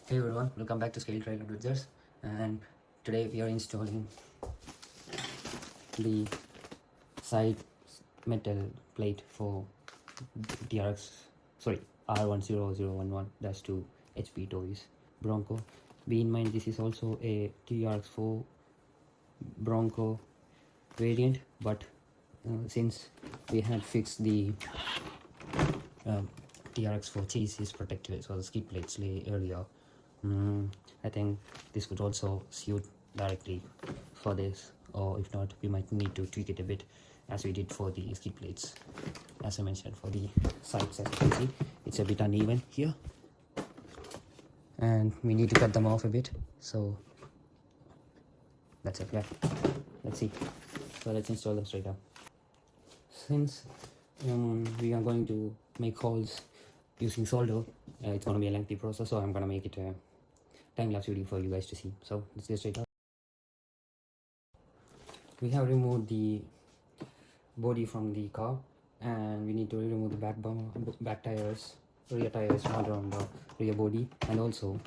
Hey everyone, welcome back to Scale Trail Adventures, and today we are installing the side metal plate for TRX, sorry, R10011-2 HB Toys Bronco. Be in mind this is also a TRX4 Bronco variant, but since we had fixed the TRX4 chassis protected, so the skid plates lay earlier. I think this would also suit directly for this, or if not, we might need to tweak it a bit as we did for the skid plates. As I mentioned, for the sides, as you can see, it's a bit uneven here, and we need to cut them off a bit. So that's it. Yeah, let's see. So let's install them straight up. Since we are going to make holes using solder, it's going to be a lengthy process, so I'm going to make it a time-lapse video for you guys to see. So let's get straight up. We have removed the body from the car, and we need to remove the back tires, rear tires mounted on the rear body, and also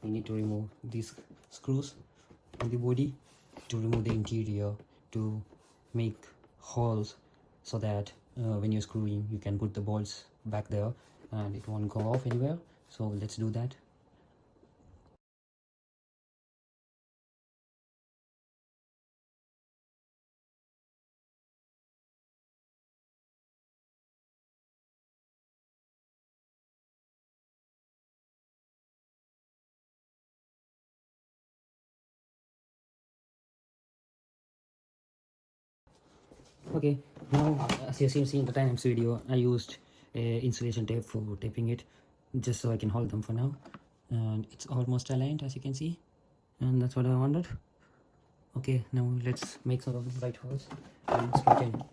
we need to remove these screws on the body to remove the interior to make holes so that when you're screwing you can put the bolts back there and it won't go off anywhere. So let's do that. Okay, now as you see in the time-lapse video, I used insulation tape for taping it just so I can hold them for now, and it's almost aligned as you can see, and that's what I wanted. Okay, now let's make some of the right holes and split in.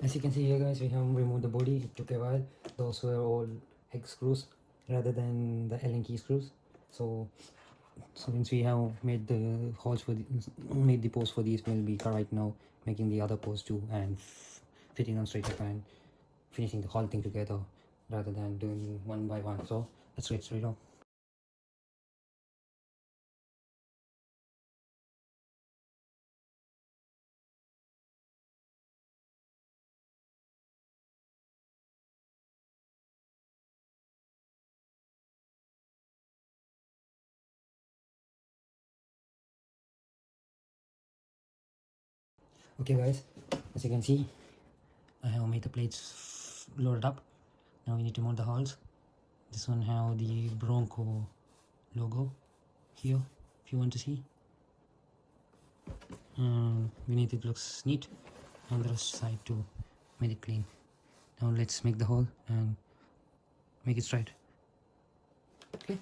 As you can see here guys, we have removed the body. It took a while. Those were all hex screws rather than the Allen key screws. So since we have made the holes for made the posts for these, we'll be right now making the other posts too and fitting them straight up and finishing the whole thing together rather than doing one by one. So let's get straight up. Okay guys, as you can see, I have made the plates loaded up. Now we need to mount the holes. This one have the Bronco logo here if you want to see. We need it looks neat on the side to make it clean. Now let's make the hole and make it straight. Okay.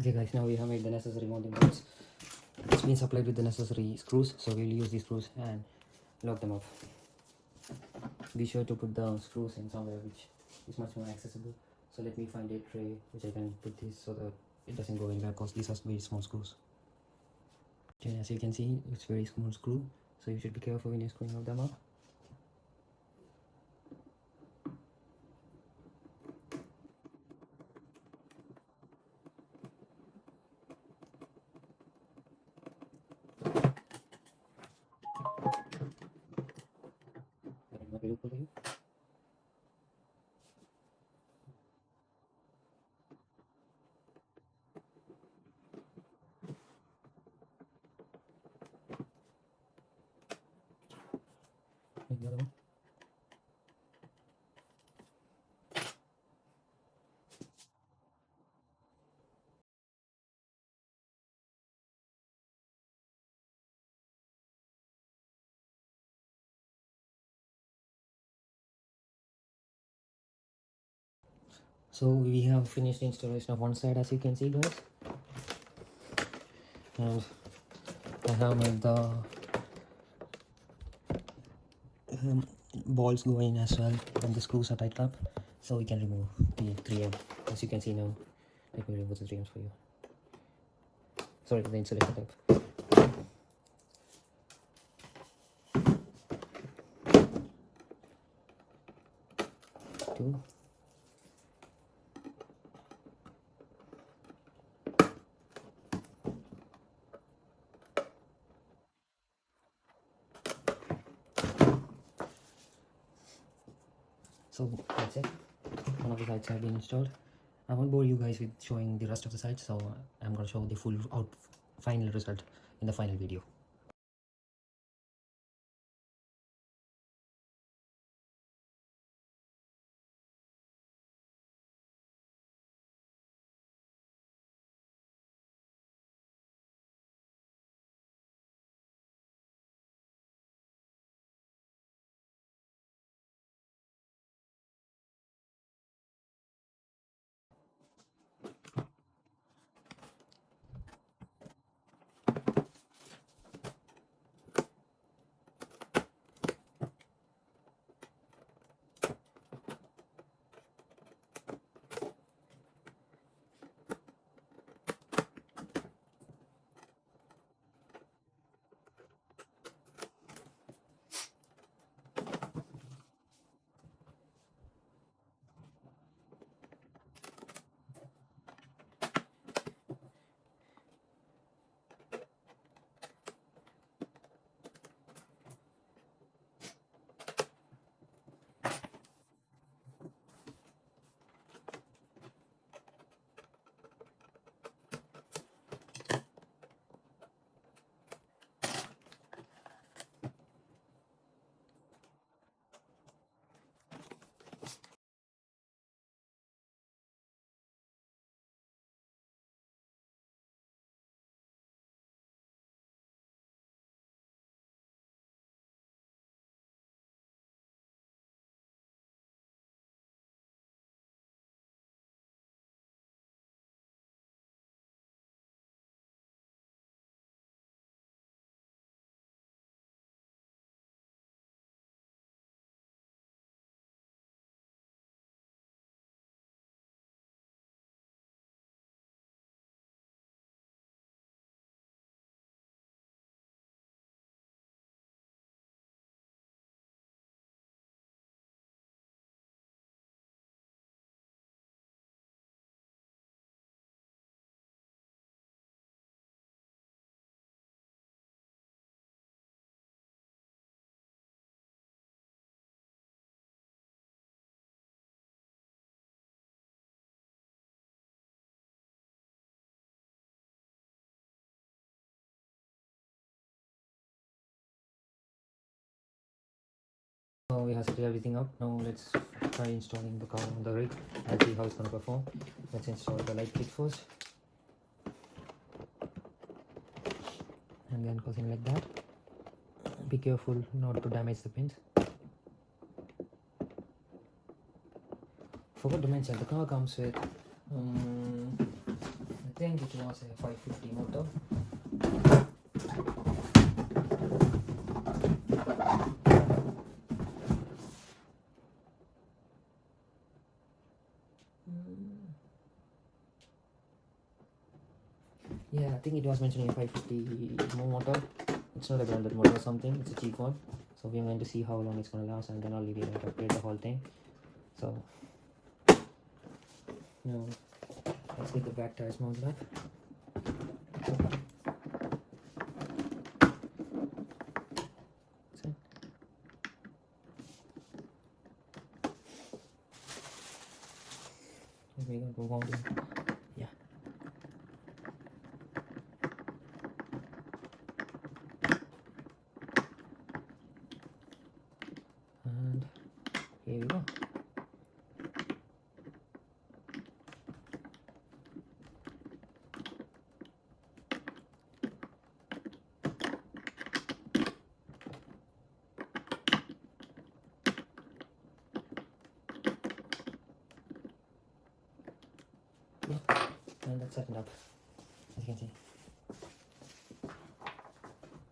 Okay guys, now we have made the necessary mounting bolts. It's been supplied with the necessary screws, so we'll use these screws and lock them up. Be sure to put the screws in somewhere which is much more accessible. So let me find a tray which I can put this so that it doesn't go anywhere, because these are very small screws. Okay, as you can see, it's very small screw, so you should be careful when you're screwing them up. Make the other one. So we have finished the installation of one side, as you can see, guys, and I have made the balls go in as well, and the screws are tightened up, so we can remove the 3M. As you can see now, let me remove the 3Ms for you. Sorry, the insulation type. Two. So that's it. One of the sides have been installed. I won't bore you guys with showing the rest of the sides, so I'm going to show the full final result in the final video. So we have set everything up. Now let's try installing the car on the rig and see how it's going to perform. Let's install the light kit first, and then goes in like that. Be careful not to damage the pins. Forgot to mention, the car comes with I think it was a 550 motor. Yeah, I think it was mentioning 550 motor. It's not a branded motor or something, it's a cheap one. So we're going to see how long it's going to last, and then only we're going to upgrade the whole thing. So now let's get the back tires mounted up. We're going to go on. Yeah. And here we go. let's set it up. As you can see.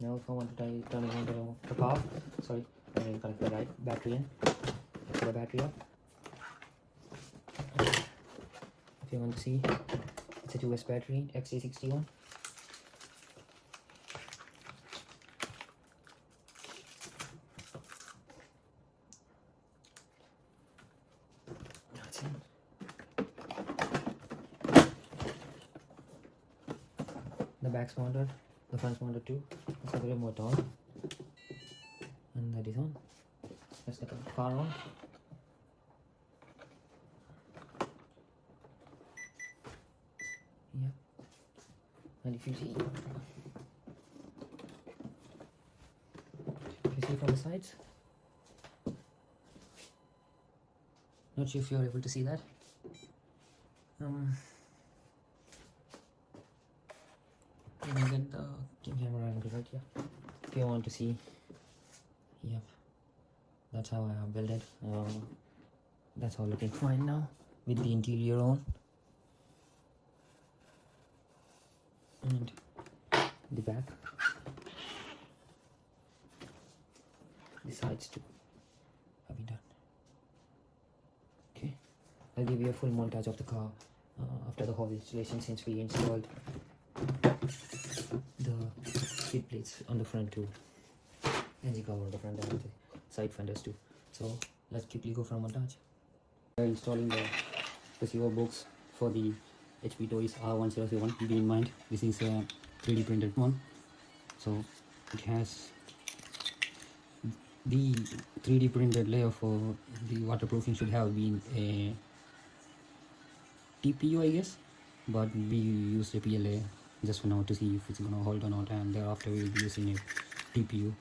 Now if I want to turn it on the car, sorry, I'm going to connect the right battery in. Put the battery up. If you want to see, it's a 2S battery, XC61. That's it. The back's mounted, the front's mounted too. Let's have the remote on. And that is on. Let's get the car on. Yeah. And if you see from the sides, not sure if you're able to see that. Let me get the camera angle right here. If you want to see, yep, that's how I have built it. That's all looking fine now with the interior on. And the back, the sides too have been done. Okay, I'll give you a full montage of the car after the whole installation, since we installed the skid plates on the front too, engine cover on the front and the side fenders too. So let's quickly go for a montage. We are installing the receiver box for the HB Toys R1001. Be in mind, this is a 3D printed one, so it has the 3D printed layer for the waterproofing should have been a TPU, I guess, but we used a PLA just for now to see if it's gonna hold or not, and thereafter we'll be using a TPU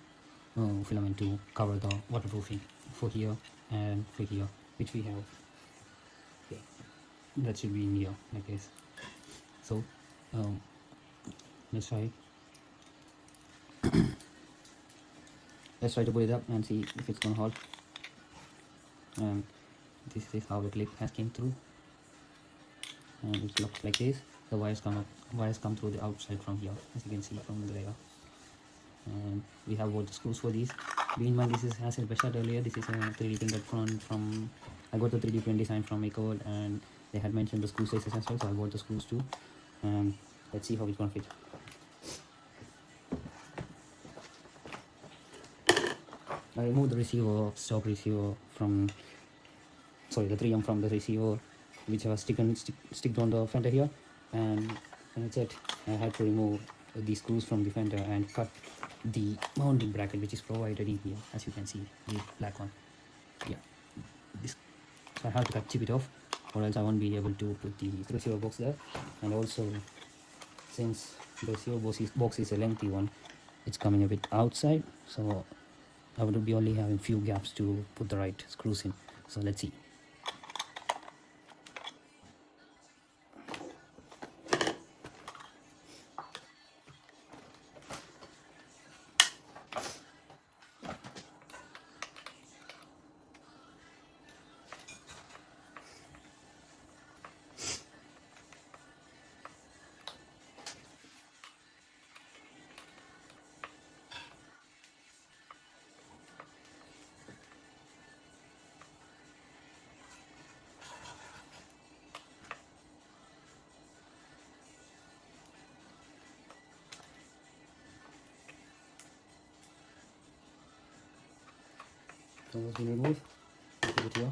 filament to cover the waterproofing for here and for here, which we have. Okay, that should be in here like this. So let's try let's try to put it up and see if it's gonna hold. And this is how the clip has came through, and it looks like this. The wires come through the outside from here, as you can see from the layer. And we have both the screws for these. Be in mind, this is, as I said earlier, this is a 3D printed front from, I got the 3D print design from Offroad, and they had mentioned the screw sizes as well, so I bought the screws too. And let's see how it's gonna fit. I removed the receiver, stock receiver from, sorry, the 3M from the receiver, which was sticked on the fender here. And that's it. I had to remove the screws from the fender and cut the mounting bracket, which is provided in here, as you can see, the black one. Yeah, this. So I have to chip it off, or else I won't be able to put the receiver box there. And also, since the receiver box is a lengthy one, it's coming a bit outside, so I would be only having few gaps to put the right screws in. So let's see. So as we remove, put it here.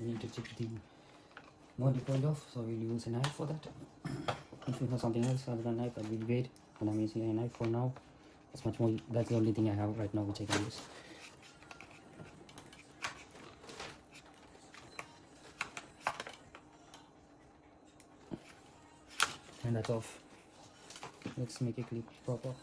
We need to chip the molded point off, so we'll use a knife for that. If you have something else other than knife, that will be great, but I'm using a knife for now. That's much more. That's the only thing I have right now which I can use. And that's off. Let's make it clip proper.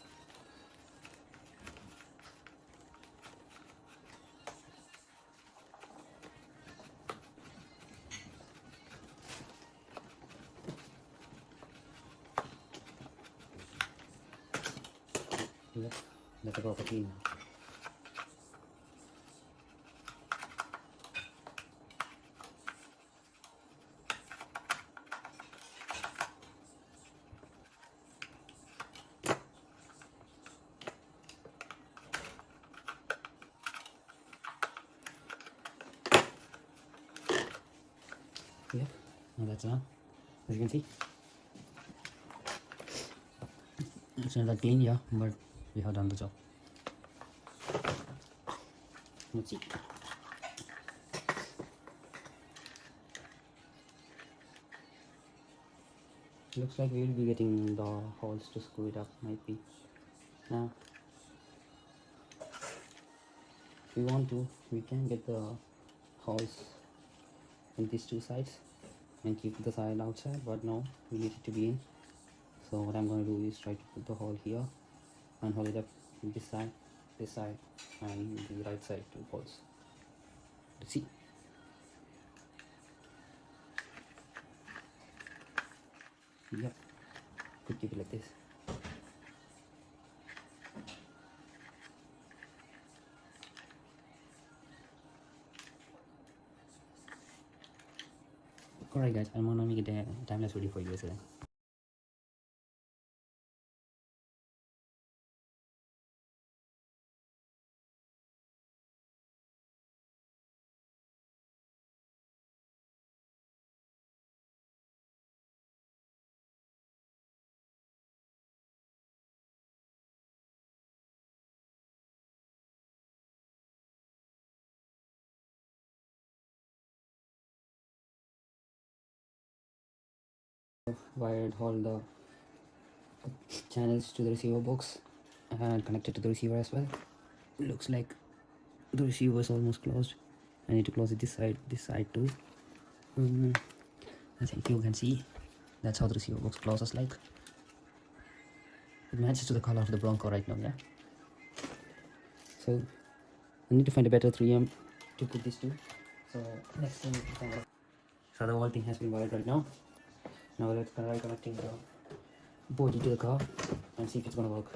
Let it go for clean. Now that's done. As you can see, it's not that clean, yeah, but we have done the job. Let's see. Looks like we will be getting the holes to screw it up, might be. Now, if we want to, we can get the holes in these two sides and keep the side outside, but no, we need it to be in. So what I'm going to do is try to put the hole here and hold it up this side, and the right side two holes. Let's see. Yep, could keep it like this. Alright guys, I'm gonna make a time-lapse video for you guys. Wired all the channels to the receiver box and connected to the receiver as well. Looks like the receiver is almost closed. I need to close it this side too. I think you can see that's how the receiver box closes like. It matches to the color of the Bronco right now, yeah. So I need to find a better 3M to put this to. So next thing, so the whole thing has been wired right now. Now let's try connecting the body to the car and see if it's gonna work.